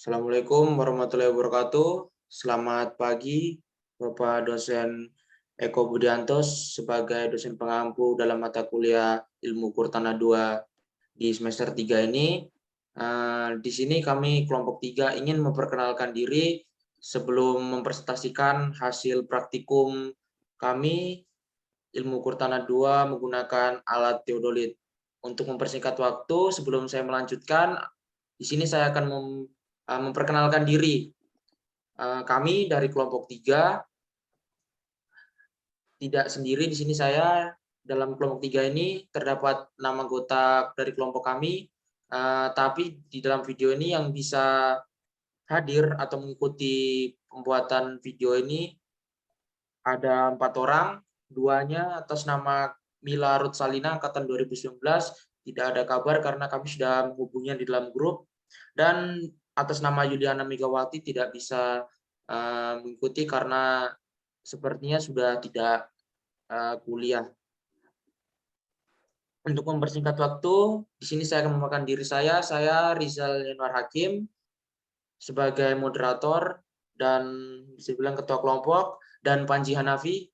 Assalamualaikum warahmatullahi wabarakatuh. Selamat pagi, Bapak dosen Eko Budiantos sebagai dosen pengampu dalam mata kuliah Ilmu Kurtana 2 di semester 3 ini. Di sini kami kelompok 3 ingin memperkenalkan diri sebelum mempresentasikan hasil praktikum kami Ilmu Kurtana 2 menggunakan alat teodolit. Untuk mempersingkat waktu, sebelum saya melanjutkan, di sini saya akan memperkenalkan diri. Kami dari kelompok 3 tidak sendiri di sini. Saya dalam kelompok 3 ini terdapat 6 anggota dari kelompok kami, tapi di dalam video ini yang bisa hadir atau mengikuti pembuatan video ini ada 4 orang, 2-nya atas nama Mila Rutsalina angkatan 2019, tidak ada kabar karena kami sudah menghubunginya di dalam grup, dan atas nama Yuliana Megawati tidak bisa mengikuti karena sepertinya sudah tidak kuliah. Untuk mempersingkat waktu, di sini saya akan memakan diri saya Rizal Yanwar Hakim sebagai moderator dan bisa bilang ketua kelompok, dan Panji Hanafi.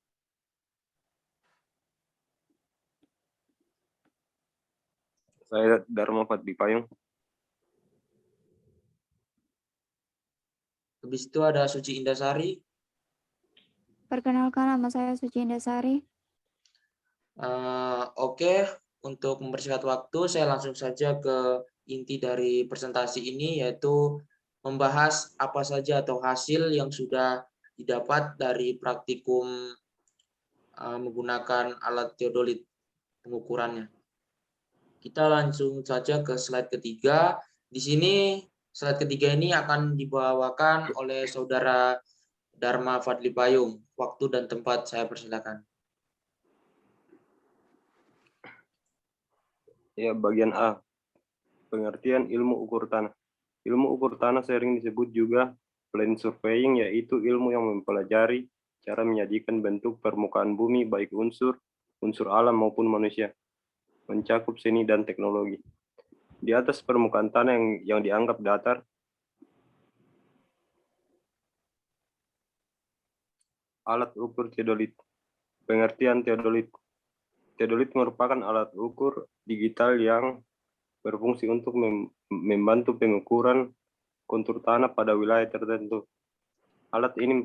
Saya Dharma Fatbi Payung. Habis itu ada Suci Indasari. Perkenalkan, nama saya Suci Indasari. Oke, untuk mempersingkat waktu, saya langsung saja ke inti dari presentasi ini, yaitu membahas apa saja atau hasil yang sudah didapat dari praktikum menggunakan alat teodolit pengukurannya. Kita langsung saja ke slide ketiga. Di sini slide ketiga ini akan dibawakan oleh Saudara Dharma Fadli Payung. Waktu dan tempat saya persilakan. Ya, bagian A. Pengertian ilmu ukur tanah. Ilmu ukur tanah sering disebut juga plane surveying, yaitu ilmu yang mempelajari cara menyajikan bentuk permukaan bumi baik unsur alam maupun manusia, mencakup seni dan teknologi. Di atas permukaan tanah yang dianggap datar, alat ukur teodolit. Pengertian teodolit. Teodolit merupakan alat ukur digital yang berfungsi untuk membantu pengukuran kontur tanah pada wilayah tertentu. Alat ini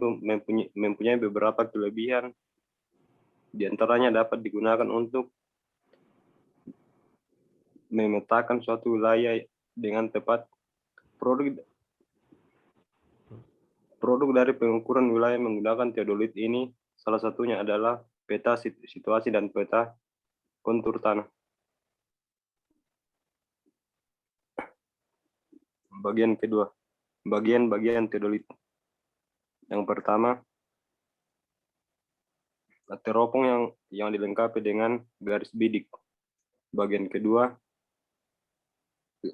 mempunyai beberapa kelebihan, di antaranya dapat digunakan untuk memetakan suatu wilayah dengan tepat. Produk dari pengukuran wilayah menggunakan teodolit ini salah satunya adalah peta situasi dan peta kontur tanah. Bagian kedua, bagian teodolit. Yang pertama, teropong yang dilengkapi dengan garis bidik. Bagian kedua,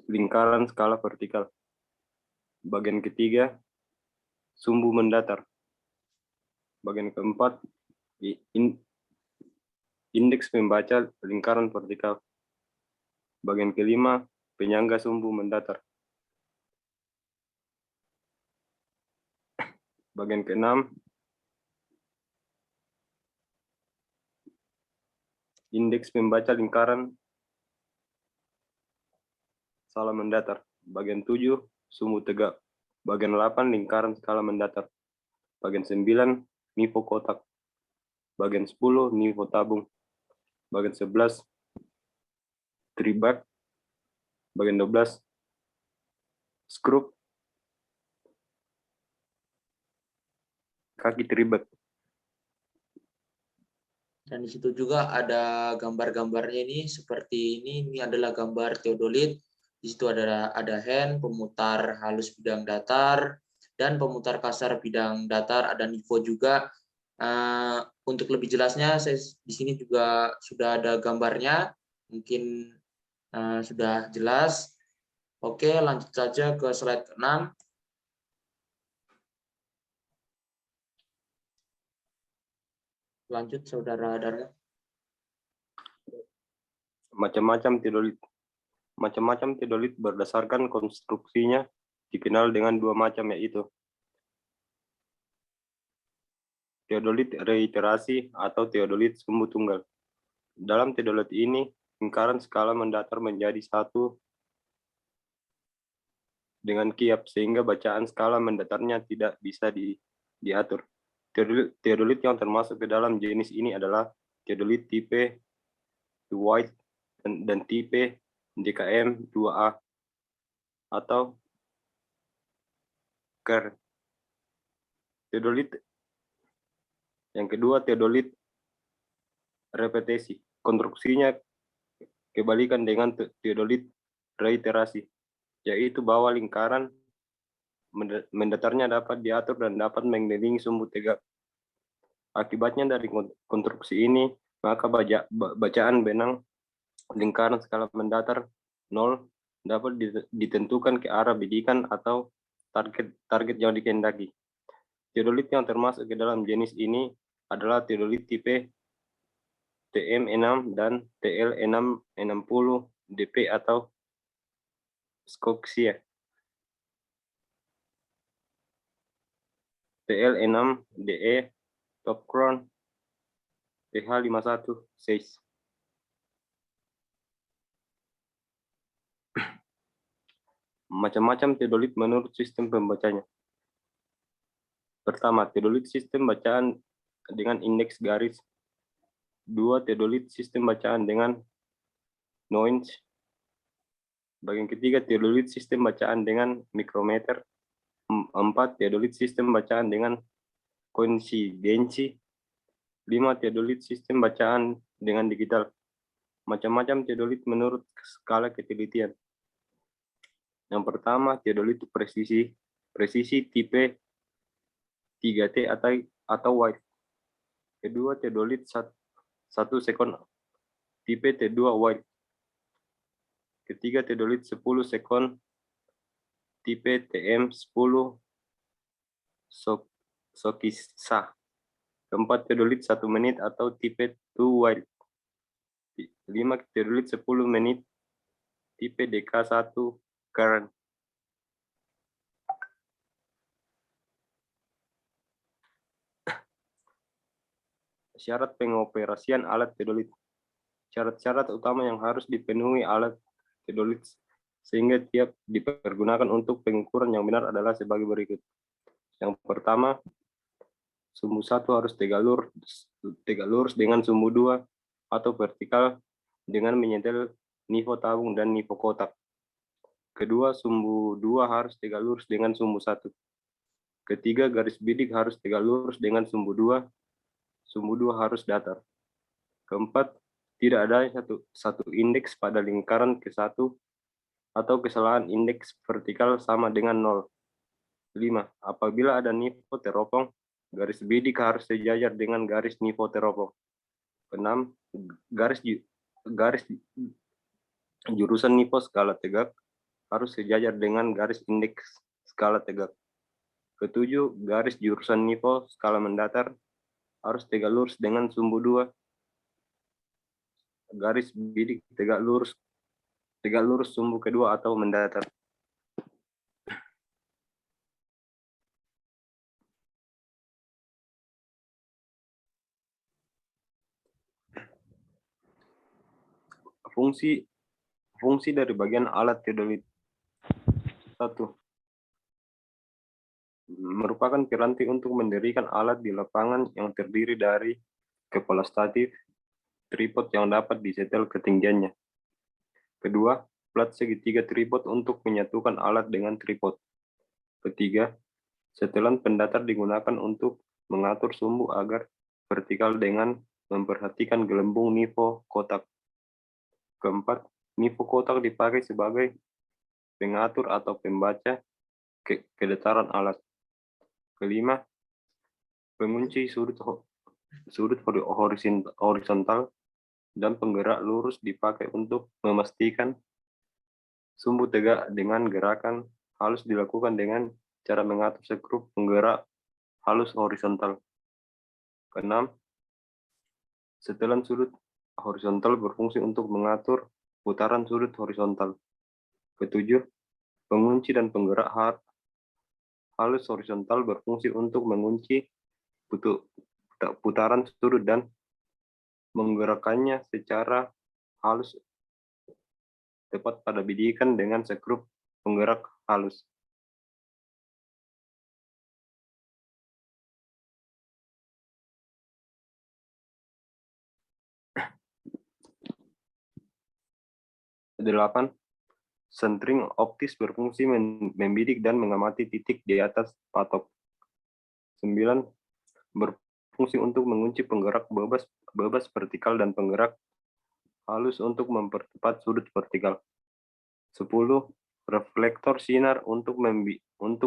lingkaran skala vertikal. Bagian ketiga, sumbu mendatar. Bagian keempat, indeks membaca lingkaran vertikal. Bagian kelima, penyangga sumbu mendatar. Bagian keenam, indeks membaca lingkaran skala mendatar. Bagian 7, sumbu tegak. Bagian 8, lingkaran skala mendatar. Bagian 9, nifo kotak. Bagian 10, nifo tabung. Bagian 11, tribak. Bagian 12, skrup. Kaki tribak. Dan di situ juga ada gambar-gambarnya ini seperti ini. Ini adalah gambar teodolit. Di situ ada hand, pemutar halus bidang datar, dan pemutar kasar bidang datar. Ada nifo juga. Untuk lebih jelasnya, saya di sini juga sudah ada gambarnya. Mungkin sudah jelas. Oke, lanjut saja ke slide ke-6. Lanjut, Saudara Dharma. Macam-macam teodolit. Macam-macam teodolit berdasarkan konstruksinya dikenal dengan dua macam, yaitu teodolit reiterasi atau teodolit sumbu tunggal. Dalam teodolit ini, lingkaran skala mendatar menjadi satu dengan kiap, sehingga bacaan skala mendatarnya tidak bisa diatur. Teodolit yang termasuk ke dalam jenis ini adalah teodolit tipe White dan tipe DKM 2A atau Kerr. Teodolit yang kedua, teodolit repetisi. Konstruksinya kebalikan dengan teodolit reiterasi, yaitu bahwa lingkaran mendatarnya dapat diatur dan dapat mengelilingi sumbu tegak. Akibatnya dari konstruksi ini, maka bacaan benang lingkaran skala mendatar 0 dapat ditentukan ke arah bidikan atau target yang dikehendaki. Teodolit yang termasuk ke dalam jenis ini adalah teodolit tipe TM6 dan TL660 DP atau Skoksia. TL6 DE Top Crown TH51 6. Macam-macam teodolit menurut sistem pembacanya. Pertama, teodolit sistem bacaan dengan indeks garis. 2. Teodolit sistem bacaan dengan noise. Bagian ketiga, teodolit sistem bacaan dengan mikrometer. 4. Teodolit sistem bacaan dengan koinsidensi. 5. Teodolit sistem bacaan dengan digital. Macam-macam teodolit menurut skala ketelitian. Yang pertama, teodolit presisi tipe 3T atau White. Kedua, teodolit 1 sekon tipe T2 White. Ketiga, teodolit 10 sekon tipe TM10 Sokisa. Keempat, teodolit 1 menit atau tipe 2 White. 5. Teodolit 10 menit tipe DK1 Current. Syarat pengoperasian alat teodolit. Syarat-syarat utama yang harus dipenuhi alat teodolit sehingga tiap dipergunakan untuk pengukuran yang benar adalah sebagai berikut. Yang pertama, sumbu 1 harus tegak lurus dengan sumbu 2 atau vertikal dengan menyetel nivou tabung dan nivou kotak. Kedua, sumbu 2 harus tegak lurus dengan sumbu 1. Ketiga, garis bidik harus tegak lurus dengan sumbu 2. Sumbu 2 harus datar. Keempat, tidak ada satu indeks pada lingkaran ke-1 atau kesalahan indeks vertikal sama dengan 0. 5. Apabila ada nivou teropong, garis bidik harus sejajar dengan garis nivou teropong. 6. Garis jurusan nivou skala tegak harus sejajar dengan garis indeks skala tegak. Ketujuh, garis jurusan nivou skala mendatar harus tegak lurus dengan sumbu 2. Garis bidik tegak lurus sumbu kedua atau mendatar. Fungsi dari bagian alat teodolit. 1. Merupakan piranti untuk mendirikan alat di lapangan yang terdiri dari kepala statif, tripod yang dapat disetel ketinggiannya. Kedua, plat segitiga tripod untuk menyatukan alat dengan tripod. Ketiga, setelan pendatar digunakan untuk mengatur sumbu agar vertikal dengan memperhatikan gelembung nivou kotak. Keempat, nivou kotak dipakai sebagai pengatur atau pembaca kedataran alat. Kelima, pengunci sudut horizontal dan penggerak lurus dipakai untuk memastikan sumbu tegak dengan gerakan halus dilakukan dengan cara mengatur skrup penggerak halus horizontal. Keenam, setelan sudut horizontal berfungsi untuk mengatur putaran sudut horizontal. Ketujuh, pengunci dan penggerak halus horizontal berfungsi untuk mengunci putaran sudut dan menggerakkannya secara halus tepat pada bidikan dengan skrup penggerak halus. Delapan, sentring optis berfungsi membidik dan mengamati titik di atas patok. 9, berfungsi untuk mengunci penggerak bebas vertikal dan penggerak halus untuk mempercepat sudut vertikal. 10, reflektor sinar untuk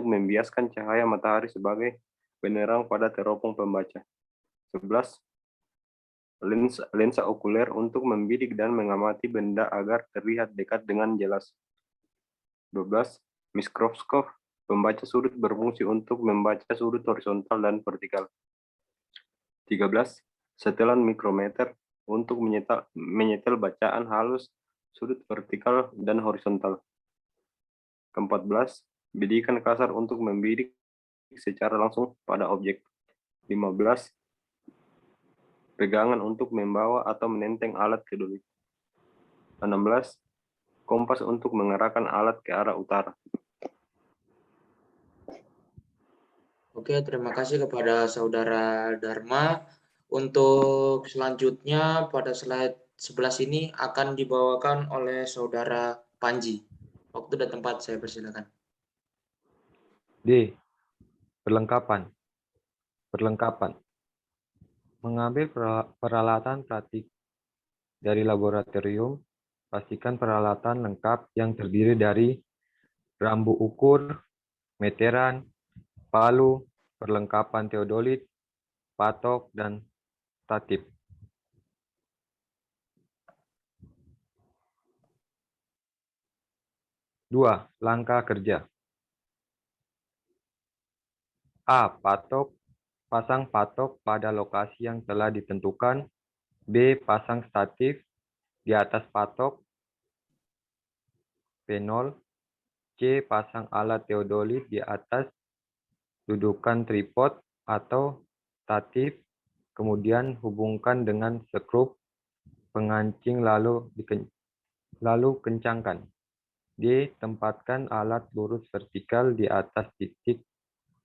membiaskan cahaya matahari sebagai penerang pada teropong pembaca. 11, lensa okuler untuk membidik dan mengamati benda agar terlihat dekat dengan jelas. 12, mikroskop pembaca sudut berfungsi untuk membaca sudut horizontal dan vertikal. 13, setelan mikrometer untuk menyetel bacaan halus sudut vertikal dan horizontal. 14, bidikan kasar untuk membidik secara langsung pada objek. 15, pegangan untuk membawa atau menenteng alat ke duli. 16, kompas untuk mengarahkan alat ke arah utara. Oke, terima kasih kepada Saudara Dharma. Untuk selanjutnya pada slide 11 ini akan dibawakan oleh Saudara Panji. Waktu dan tempat saya persilakan. D. Perlengkapan. Mengambil peralatan praktik dari laboratorium, pastikan peralatan lengkap yang terdiri dari rambu ukur, meteran, palu, perlengkapan teodolit, patok, dan tatip. Dua, langkah kerja. A. Pasang patok pada lokasi yang telah ditentukan. B. Pasang statif di atas patok P0. C. Pasang alat teodolit di atas dudukan tripod atau statif, kemudian hubungkan dengan skrup pengancing lalu kencangkan. D. Tempatkan alat lurus vertikal di atas titik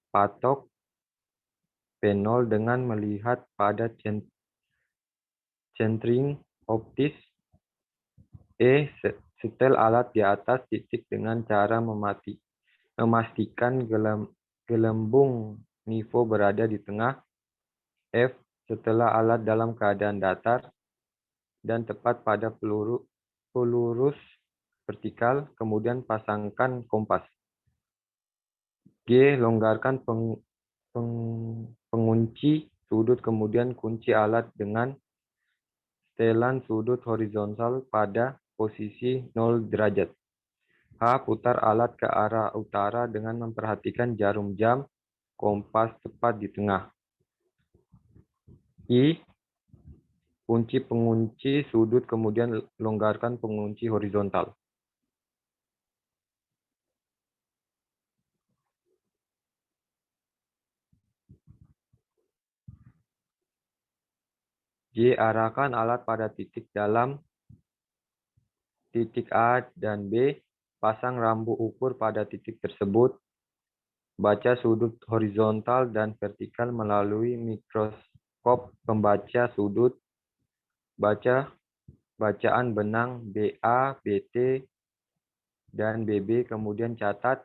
patok P0 dengan melihat pada centering optis. E. Setel alat di atas titik dengan cara memastikan gelembung nivå berada di tengah. F. Setelah alat dalam keadaan datar dan tepat pada pelurus vertikal, kemudian pasangkan kompas. G. Longgarkan pengunci sudut, kemudian kunci alat dengan setelan sudut horizontal pada posisi 0 derajat. H. Putar alat ke arah utara dengan memperhatikan jarum jam kompas tepat di tengah. I. Kunci pengunci sudut, kemudian longgarkan pengunci horizontal. J. Arahkan alat pada titik dalam titik A dan B. Pasang rambu ukur pada titik tersebut. Baca sudut horizontal dan vertikal melalui mikroskop pembaca sudut. Baca bacaan benang BA, BT, dan BB, kemudian catat.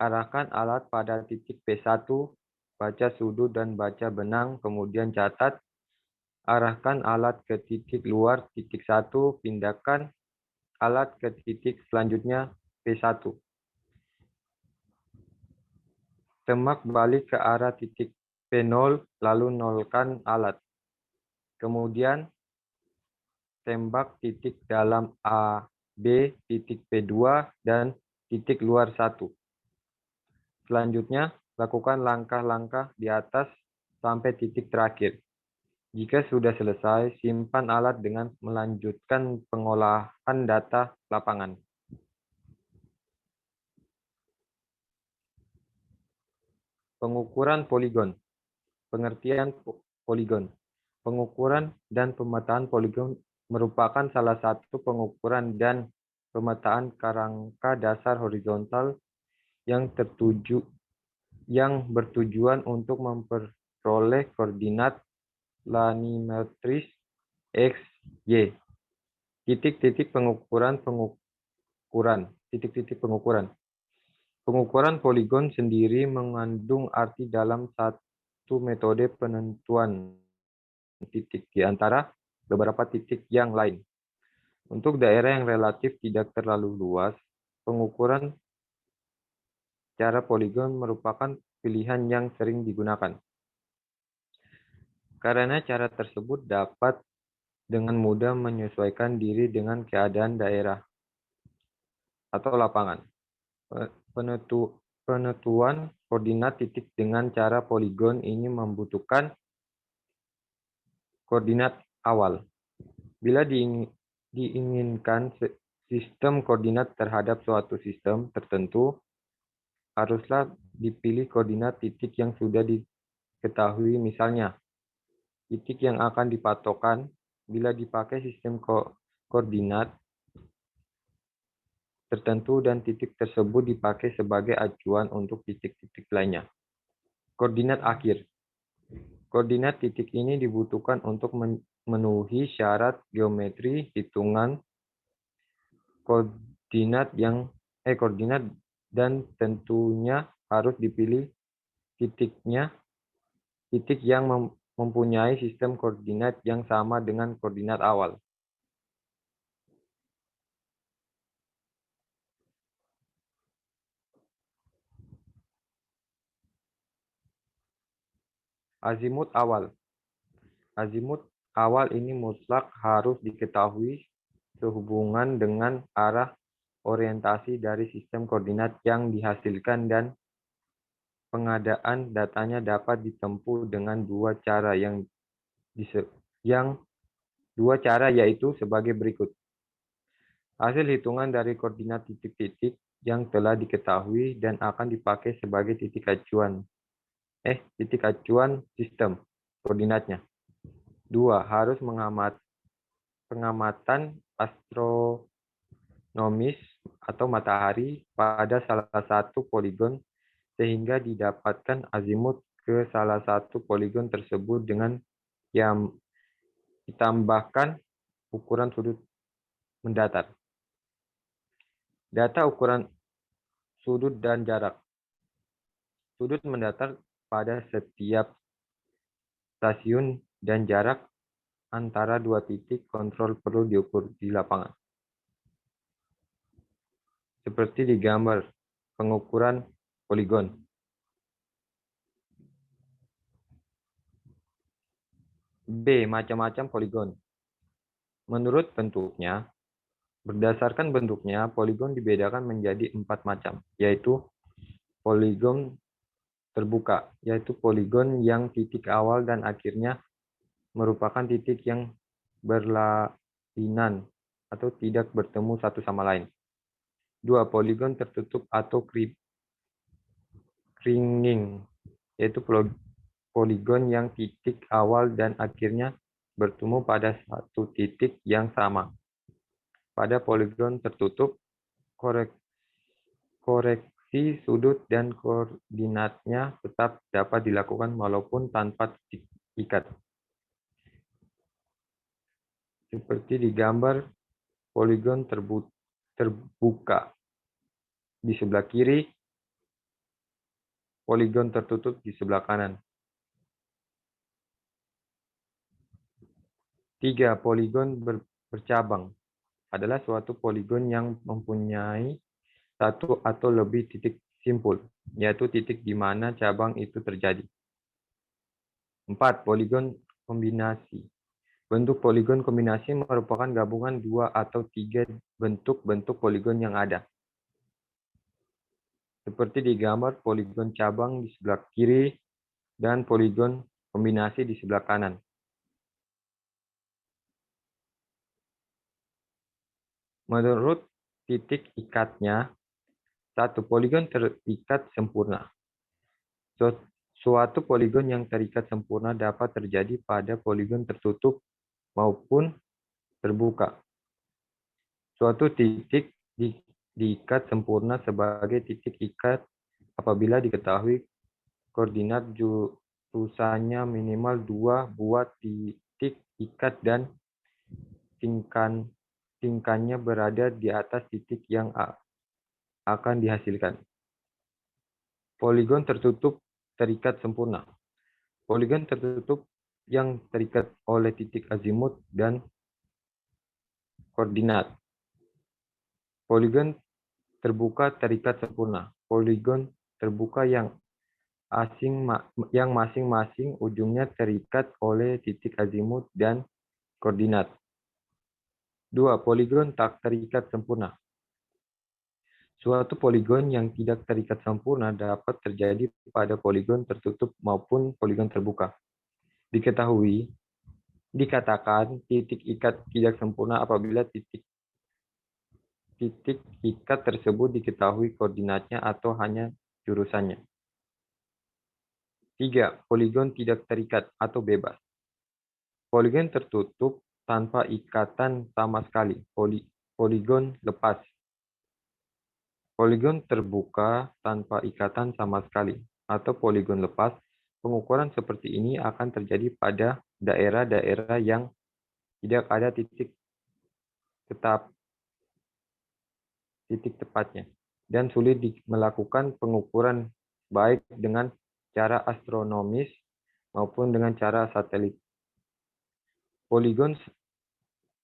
Arahkan alat pada titik P1. Baca sudut dan baca benang, kemudian catat. Arahkan alat ke titik luar titik 1, pindahkan alat ke titik selanjutnya P1. Temak balik ke arah titik P0, lalu nolkan alat. Kemudian tembak titik dalam A, B, titik P2, dan titik luar 1. Selanjutnya, lakukan langkah-langkah di atas sampai titik terakhir. Jika sudah selesai, simpan alat dengan melanjutkan pengolahan data lapangan. Pengukuran poligon. Pengertian poligon. Pengukuran dan pemetaan poligon merupakan salah satu pengukuran dan pemetaan kerangka dasar horizontal yang bertujuan untuk memperoleh koordinat planimetris X, Y. Titik-titik pengukuran. Pengukuran poligon sendiri mengandung arti dalam satu metode penentuan titik di antara beberapa titik yang lain. Untuk daerah yang relatif tidak terlalu luas, pengukuran cara poligon merupakan pilihan yang sering digunakan. Karena cara tersebut dapat dengan mudah menyesuaikan diri dengan keadaan daerah atau lapangan. Penentuan koordinat titik dengan cara poligon ini membutuhkan koordinat awal. Bila diinginkan sistem koordinat terhadap suatu sistem tertentu, haruslah dipilih koordinat titik yang sudah diketahui, misalnya titik yang akan dipatokan. Bila dipakai sistem koordinat tertentu dan titik tersebut dipakai sebagai acuan untuk titik-titik lainnya. Koordinat akhir. Koordinat titik ini dibutuhkan untuk memenuhi syarat geometri hitungan koordinat dan tentunya harus dipilih titik yang mempunyai sistem koordinat yang sama dengan koordinat awal. Azimut awal. Azimut awal ini mutlak harus diketahui sehubungan dengan arah orientasi dari sistem koordinat yang dihasilkan, dan pengadaan datanya dapat ditempuh dengan dua cara yaitu sebagai berikut. Hasil hitungan dari koordinat titik-titik yang telah diketahui dan akan dipakai sebagai titik acuan sistem koordinatnya. 2. Harus pengamatan astronomis atau matahari pada salah satu poligon sehingga didapatkan azimut ke salah satu poligon tersebut dengan yang ditambahkan ukuran sudut mendatar. Data ukuran sudut dan jarak. Sudut mendatar pada setiap stasiun dan jarak antara dua titik kontrol perlu diukur di lapangan. Seperti di gambar pengukuran poligon. B. Macam-macam poligon. Menurut bentuknya, berdasarkan bentuknya, poligon dibedakan menjadi 4 macam, yaitu poligon terbuka, yaitu poligon yang titik awal dan akhirnya merupakan titik yang berlainan atau tidak bertemu satu sama lain. 2. Poligon tertutup atau kringing, yaitu poligon yang titik awal dan akhirnya bertemu pada satu titik yang sama. Pada poligon tertutup, koreksi sudut dan koordinatnya tetap dapat dilakukan walaupun tanpa titik ikat. Seperti di gambar poligon terbuka di sebelah kiri, poligon tertutup di sebelah kanan. 3. Poligon bercabang adalah suatu poligon yang mempunyai satu atau lebih titik simpul, yaitu titik di mana cabang itu terjadi. 4. Poligon kombinasi. Bentuk poligon kombinasi merupakan gabungan 2 atau 3 bentuk-bentuk poligon yang ada. Seperti di gambar poligon cabang di sebelah kiri dan poligon kombinasi di sebelah kanan. Menurut titik ikatnya, 1. Poligon terikat sempurna. Suatu poligon yang terikat sempurna dapat terjadi pada poligon tertutup maupun terbuka. Suatu titik diikat sempurna sebagai titik ikat apabila diketahui koordinat jurusannya minimal 2 buah titik ikat dan tingkannya berada di atas titik yang akan dihasilkan. Poligon tertutup terikat sempurna. Poligon tertutup yang terikat oleh titik azimut dan koordinat. Poligon terbuka terikat sempurna. Poligon terbuka yang masing-masing ujungnya terikat oleh titik azimut dan koordinat. 2. Poligon tak terikat sempurna. Suatu poligon yang tidak terikat sempurna dapat terjadi pada poligon tertutup maupun poligon terbuka. Dikatakan titik ikat tidak sempurna apabila titik ikat tersebut diketahui koordinatnya atau hanya jurusannya. 3. Poligon tidak terikat atau bebas. Poligon tertutup tanpa ikatan sama sekali. Poligon lepas. Poligon terbuka tanpa ikatan sama sekali, atau poligon lepas. Pengukuran seperti ini akan terjadi pada daerah-daerah yang tidak ada titik tepatnya, dan sulit melakukan pengukuran baik dengan cara astronomis maupun dengan cara satelit. Poligon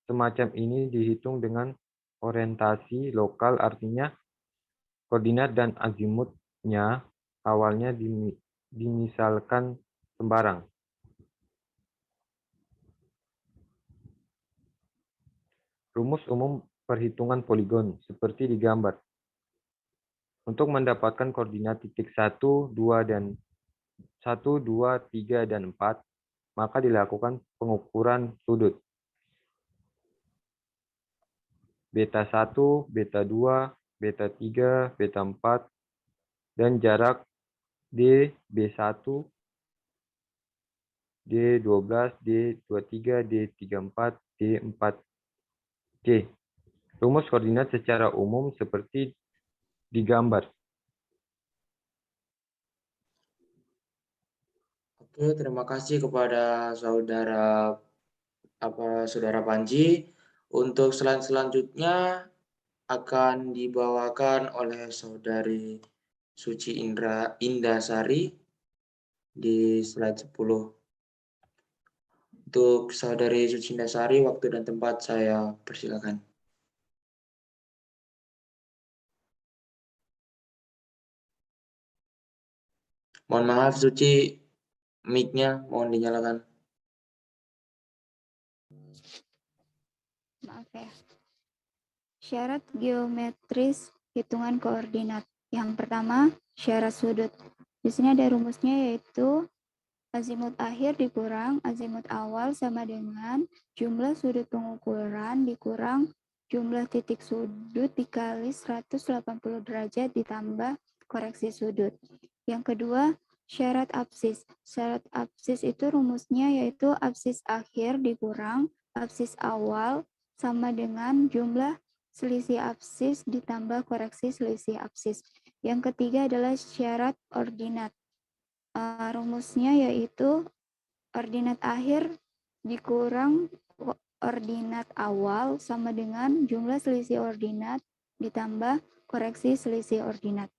semacam ini dihitung dengan orientasi lokal, artinya koordinat dan azimutnya awalnya dimisalkan sembarang. Rumus umum perhitungan poligon seperti digambar. Untuk mendapatkan koordinat titik 1, 2, 3, dan 4, maka dilakukan pengukuran sudut. Beta 1, beta 2, beta 3, beta 4, dan jarak D, B1, D12, D23, D34, D4C. Rumus koordinat secara umum seperti digambar. Oke, terima kasih kepada saudara Panji. Untuk slide selanjutnya akan dibawakan oleh saudari Suci Indasari di slide 10. Untuk saudari Suci Indasari, waktu dan tempat saya persilakan. Mohon maaf, Suci, mic-nya mohon dinyalakan. Maaf ya. Syarat geometris hitungan koordinat. Yang pertama, syarat sudut. Di sini ada rumusnya, yaitu azimut akhir dikurang azimut awal sama dengan jumlah sudut pengukuran dikurang jumlah titik sudut dikali 180 derajat ditambah koreksi sudut. Yang kedua, syarat apsis. Syarat apsis itu rumusnya yaitu apsis akhir dikurang apsis awal sama dengan jumlah selisih apsis ditambah koreksi selisih apsis. Yang ketiga adalah syarat ordinat. Rumusnya yaitu ordinat akhir dikurang ordinat awal sama dengan jumlah selisih ordinat ditambah koreksi selisih ordinat.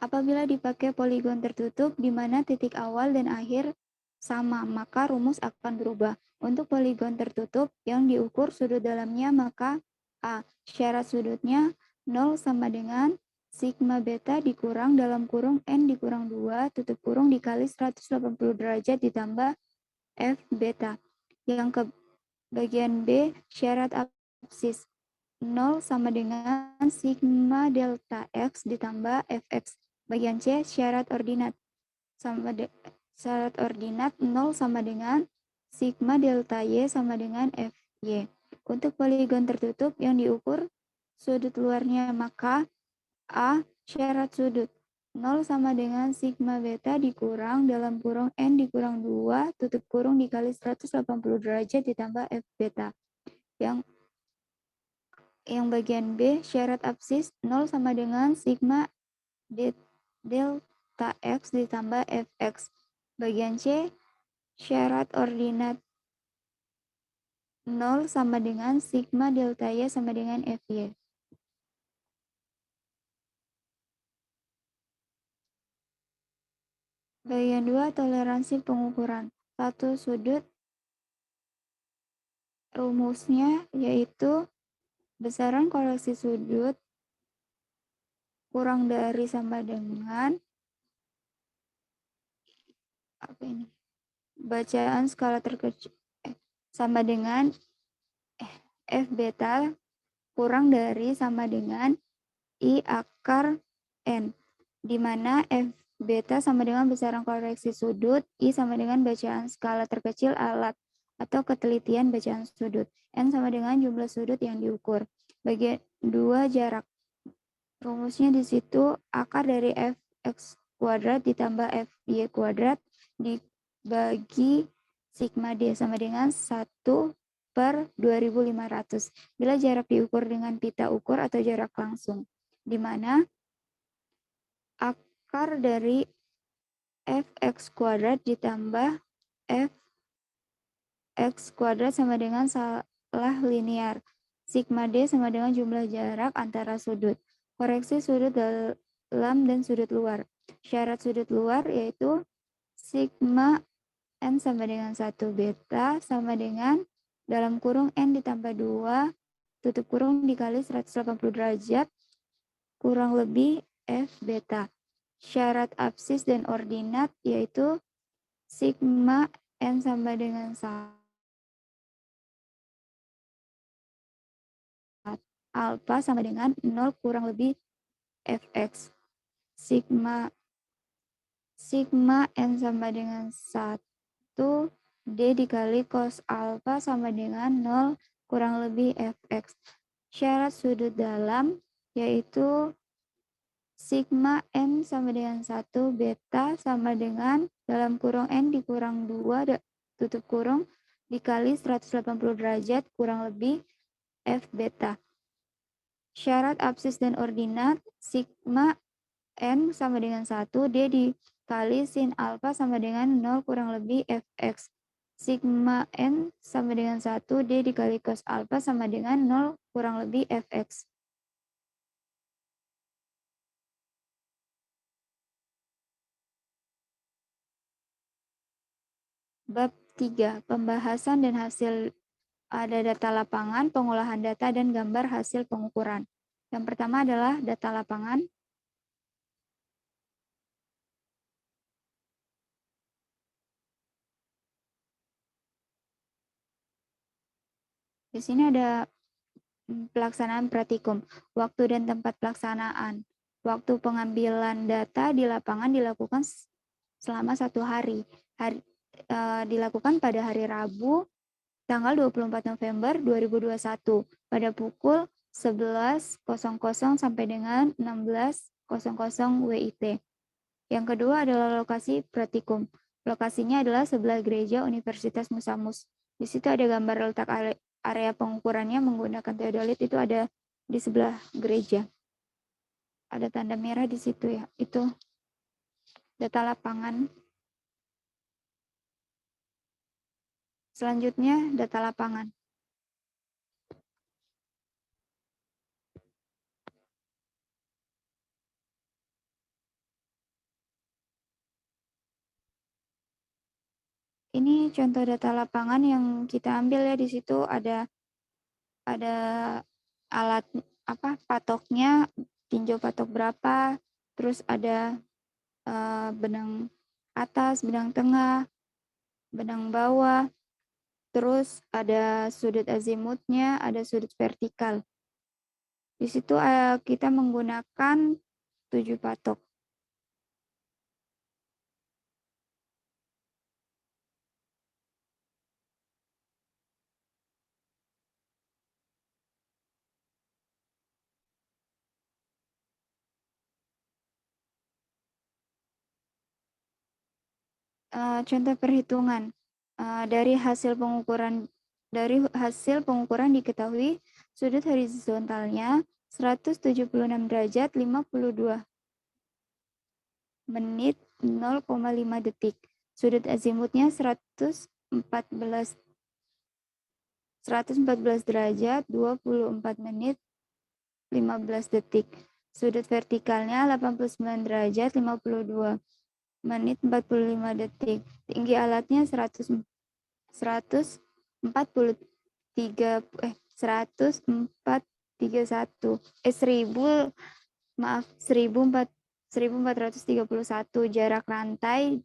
Apabila dipakai poligon tertutup di mana titik awal dan akhir sama, maka rumus akan berubah. Untuk poligon tertutup yang diukur sudut dalamnya, maka A. Syarat sudutnya 0 sama dengan sigma beta dikurang dalam kurung N dikurang 2 tutup kurung dikali 180 derajat ditambah F beta. Yang ke bagian B, syarat apsis 0 sama dengan sigma delta X ditambah Fx. Bagian C, syarat ordinat syarat ordinat 0 sama dengan sigma delta Y sama dengan F Y. Untuk poligon tertutup yang diukur sudut luarnya, maka A. Syarat sudut 0 sama dengan sigma beta dikurang dalam kurung N dikurang 2 tutup kurung dikali 180 derajat ditambah F beta. Yang bagian B, syarat absis 0 sama dengan sigma delta X ditambah Fx. Bagian C, syarat ordinat 0 sama dengan sigma delta Y sama dengan Fy. Bagian 2, toleransi pengukuran. 1. Sudut. Rumusnya yaitu besaran koreksi sudut kurang dari sama dengan apa ini? Bacaan skala terkecil sama dengan F beta kurang dari sama dengan I akar N, di mana F beta sama dengan besaran koreksi sudut, I sama dengan bacaan skala terkecil alat atau ketelitian bacaan sudut, N sama dengan jumlah sudut yang diukur. Bagian 2, jarak. Rumusnya di situ akar dari Fx kuadrat ditambah Fy kuadrat dibagi sigma D sama dengan 1/2500. Bila jarak diukur dengan pita ukur atau jarak langsung, di mana akar dari Fx kuadrat ditambah Fx kuadrat sama dengan salah linear. Sigma D sama dengan jumlah jarak antara sudut. Koreksi sudut dalam dan sudut luar. Syarat sudut luar yaitu sigma N sama dengan 1 beta sama dengan dalam kurung N ditambah 2 tutup kurung dikali 180 derajat kurang lebih F beta. Syarat absis dan ordinat yaitu sigma N sama dengan 1 alfa sama dengan 0 kurang lebih Fx. Sigma N sama dengan 1 D dikali cos alfa sama dengan 0 kurang lebih Fx. Syarat sudut dalam yaitu sigma N sama dengan 1 beta sama dengan dalam kurung N dikurang 2 tutup kurung dikali 180 derajat kurang lebih F beta. Syarat absis dan ordinat sigma N sama dengan 1 D dikali sin alfa sama dengan 0 kurang lebih Fx. Sigma N sama dengan 1 D dikali cos alfa sama dengan 0 kurang lebih Fx. Bab 3. Pembahasan dan hasil. Ada data lapangan, pengolahan data, dan gambar hasil pengukuran. Yang pertama adalah data lapangan. Di sini ada pelaksanaan praktikum, waktu dan tempat pelaksanaan. Waktu pengambilan data di lapangan dilakukan selama 1 hari. Dilakukan pada hari Rabu, tanggal 24 November 2021 pada pukul 11.00 sampai dengan 16.00 WIT. Yang kedua adalah lokasi praktikum. Lokasinya adalah sebelah gereja Universitas Musamus. Di situ ada gambar letak area pengukurannya menggunakan teodolit, itu ada di sebelah gereja. Ada tanda merah di situ ya. Itu data lapangan. Selanjutnya data lapangan. Ini contoh data lapangan yang kita ambil ya. Di situ ada alat patoknya, tinjau patok berapa, terus ada benang atas, benang tengah, benang bawah, terus ada sudut azimutnya, ada sudut vertikal. Di situ kita menggunakan 7 patok. contoh perhitungan. Dari hasil pengukuran diketahui sudut horizontalnya 176 derajat 52 menit 0,5 detik. Sudut azimutnya 114 derajat 24 menit 15 detik. Sudut vertikalnya 89 derajat 52 menit 45 detik. Tinggi alatnya 1431 1431. Jarak rantai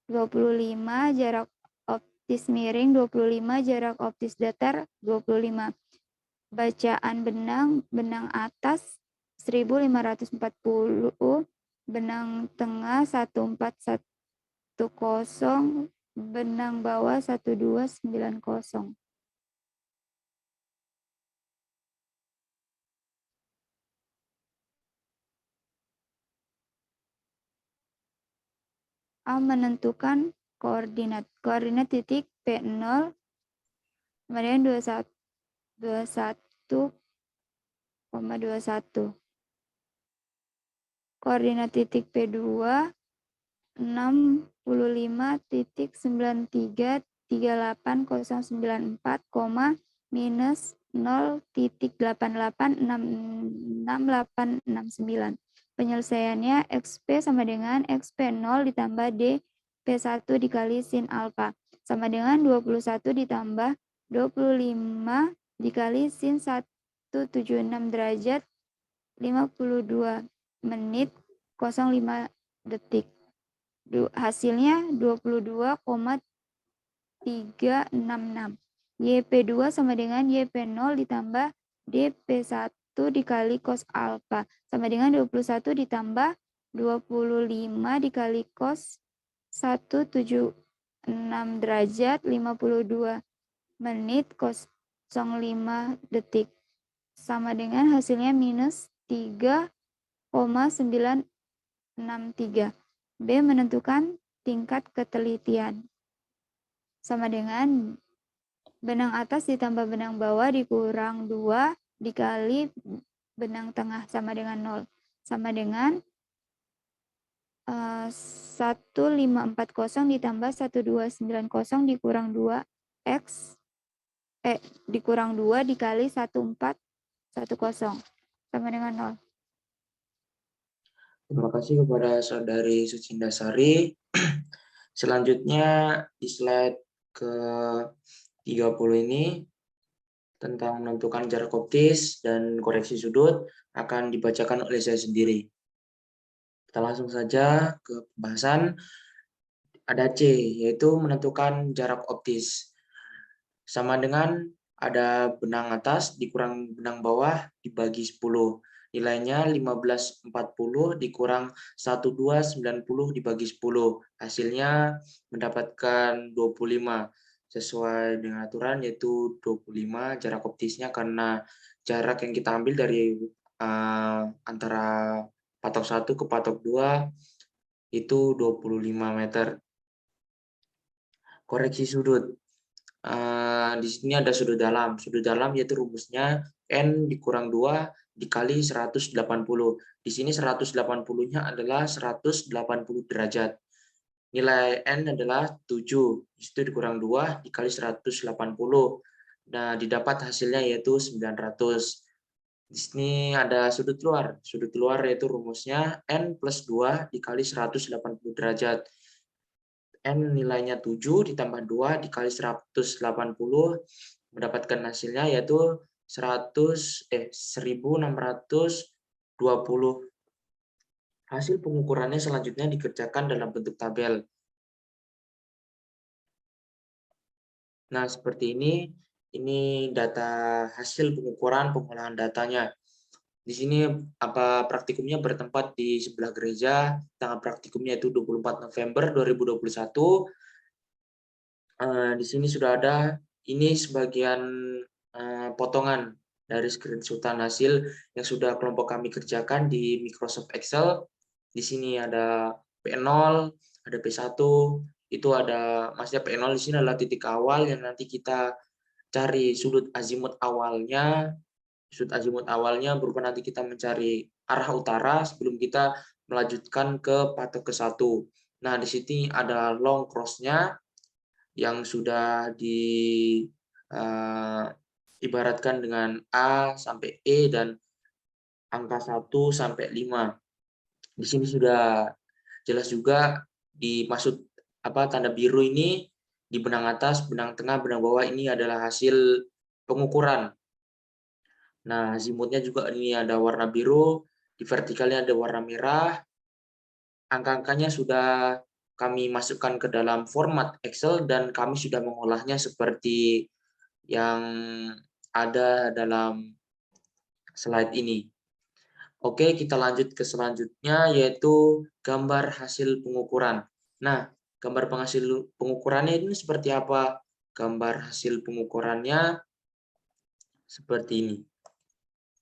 25, jarak optis miring 25, jarak optis datar 25. Bacaan benang atas 1540, benang tengah 1410, benang bawah 1290. A. Menentukan koordinat. Koordinat titik P0 kemudian 21,21. Koordinat titik P2 65.9338,094, minus 0.88666869. Penyelesaiannya XP sama dengan XP0 ditambah DP1 dikali sin alfa sama dengan 21 ditambah 25 dikali sin 176 derajat 52 menit 05 detik. Hasilnya 22,366. YP2 sama dengan YP0 ditambah DP1 dikali cos alfa sama dengan 21 ditambah 25 dikali cos 176 derajat 52 menit 05 detik sama dengan hasilnya minus 3,963. B. Menentukan tingkat ketelitian sama dengan benang atas ditambah benang bawah dikurang 2 dikali benang tengah sama dengan 0 sama dengan 1540 ditambah 1290 dikurang 2 X dikurang 2 dikali 1410 sama dengan 0. Terima kasih kepada Saudari Sucindasari. Selanjutnya di slide ke-30 ini tentang menentukan jarak optis dan koreksi sudut akan dibacakan oleh saya sendiri. Kita langsung saja ke pembahasan. Ada C, yaitu menentukan jarak optis. Sama dengan ada benang atas dikurang benang bawah dibagi 10. Nilainya 1540 dikurang 1290 dibagi 10. Hasilnya mendapatkan 25. Sesuai dengan aturan yaitu 25 jarak optisnya karena jarak yang kita ambil dari antara patok 1 ke patok 2 itu 25 meter. Koreksi sudut. Di sini ada sudut dalam. Sudut dalam yaitu rumusnya N dikurang 2 dikali 180. Di sini 180-nya adalah 180 derajat. Nilai N adalah 7. Di situ dikurang 2 dikali 180. Nah, didapat hasilnya yaitu 900. Di sini ada sudut luar. Sudut luar yaitu rumusnya N plus 2 dikali 180 derajat. N nilainya 7 ditambah 2 dikali 180 mendapatkan hasilnya yaitu 1620. Hasil pengukurannya selanjutnya dikerjakan dalam bentuk tabel. Nah, seperti ini data hasil pengukuran pengolahan datanya. Di sini praktikumnya bertempat di sebelah gereja, tanggal praktikumnya itu 24 November 2021. Di sini sudah ada ini sebagian potongan dari screenshotan hasil yang sudah kelompok kami kerjakan di Microsoft Excel. Di sini ada P0, ada P1, itu ada maksudnya P0 di sini adalah titik awal yang nanti kita cari sudut azimut awalnya. Sudut azimut awalnya berupa nanti kita mencari arah utara sebelum kita melanjutkan ke patok ke-1. Nah, di sini ada long cross-nya yang sudah ibaratkan dengan A sampai E dan angka 1 sampai 5. Di sini sudah jelas juga dimaksud tanda biru ini di benang atas, benang tengah, benang bawah ini adalah hasil pengukuran. Nah, azimutnya juga ini ada warna biru, di vertikalnya ada warna merah. Angka-angkanya sudah kami masukkan ke dalam format Excel dan kami sudah mengolahnya seperti yang ada dalam slide ini. Oke, kita lanjut ke selanjutnya, yaitu gambar hasil pengukuran. Nah, gambar penghasil pengukurannya ini seperti apa? Gambar hasil pengukurannya seperti ini.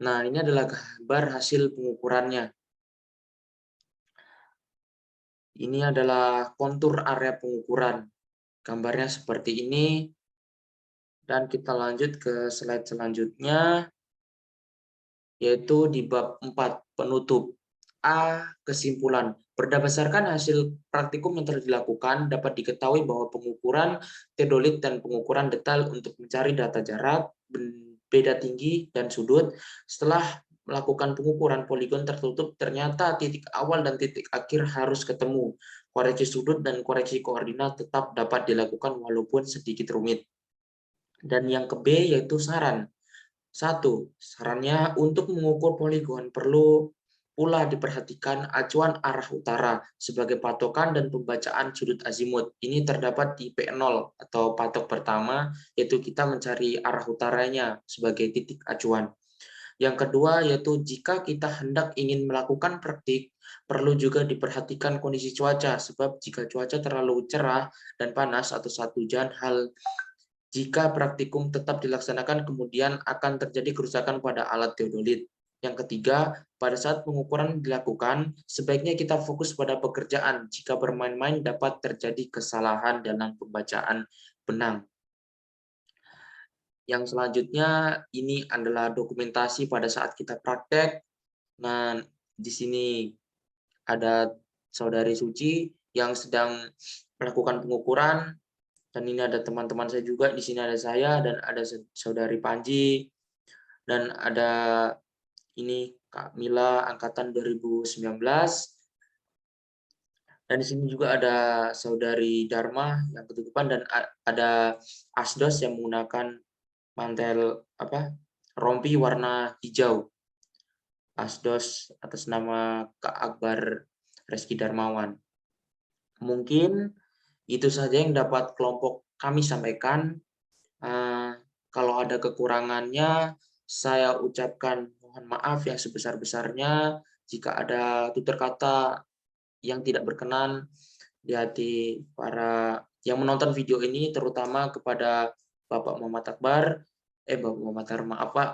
Nah, ini adalah gambar hasil pengukurannya. Ini adalah kontur area pengukuran. Gambarnya seperti ini. Dan kita lanjut ke slide selanjutnya, yaitu di bab 4, penutup. A. Kesimpulan. Berdasarkan hasil praktikum yang telah dilakukan, dapat diketahui bahwa pengukuran teodolit dan pengukuran detail untuk mencari data jarak, beda tinggi, dan sudut. Setelah melakukan pengukuran poligon tertutup, ternyata titik awal dan titik akhir harus ketemu. Koreksi sudut dan koreksi koordinat tetap dapat dilakukan walaupun sedikit rumit. Dan yang ke B yaitu saran. 1. Sarannya untuk mengukur poligon perlu pula diperhatikan acuan arah utara sebagai patokan dan pembacaan sudut azimut. Ini terdapat di P0 atau patok pertama, yaitu kita mencari arah utaranya sebagai titik acuan. Yang kedua yaitu jika kita hendak ingin melakukan praktik, perlu juga diperhatikan kondisi cuaca, sebab jika cuaca terlalu cerah dan panas atau saat hujan, jika praktikum tetap dilaksanakan, kemudian akan terjadi kerusakan pada alat teodolit. Yang ketiga, pada saat pengukuran dilakukan, sebaiknya kita fokus pada pekerjaan. Jika bermain-main dapat terjadi kesalahan dalam pembacaan benang. Yang selanjutnya, ini adalah dokumentasi pada saat kita praktek. Nah, di sini ada Saudari Suci yang sedang melakukan pengukuran. Dan ini ada teman-teman saya juga, di sini ada saya dan ada Saudari Panji dan ada ini Kak Mila angkatan 2019. Dan di sini juga ada Saudari Dharma yang ketutupan dan ada Asdos yang menggunakan mantel rompi warna hijau. Asdos atas nama Kak Akbar Reski Darmawan. Mungkin itu saja yang dapat kelompok kami sampaikan. Kalau ada kekurangannya, saya ucapkan mohon maaf yang sebesar-besarnya. Jika ada tutur kata yang tidak berkenan di hati para yang menonton video ini, terutama kepada Bapak Muhammad Akbar,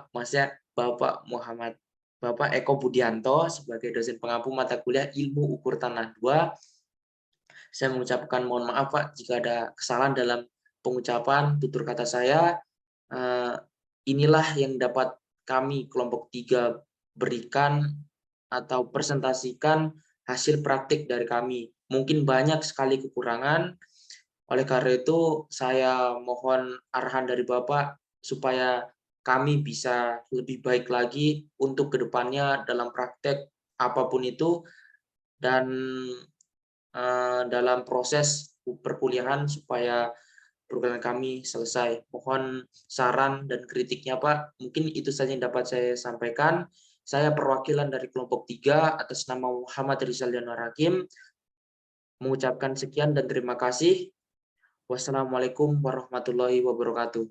maksudnya Bapak Eko Budianto sebagai dosen pengampu mata kuliah Ilmu Ukur Tanah 2. Saya mengucapkan mohon maaf Pak jika ada kesalahan dalam pengucapan tutur kata saya. Inilah yang dapat kami kelompok 3 berikan atau presentasikan hasil praktik dari kami. Mungkin banyak sekali kekurangan. Oleh karena itu saya mohon arahan dari Bapak supaya kami bisa lebih baik lagi untuk kedepannya dalam praktek apapun itu dan dalam proses perkuliahan supaya program kami selesai. Mohon saran dan kritiknya Pak. Mungkin itu saja yang dapat saya sampaikan. Saya perwakilan dari kelompok 3 atas nama Muhammad Rizal Januar Hakim mengucapkan sekian dan terima kasih. Wassalamualaikum warahmatullahi wabarakatuh.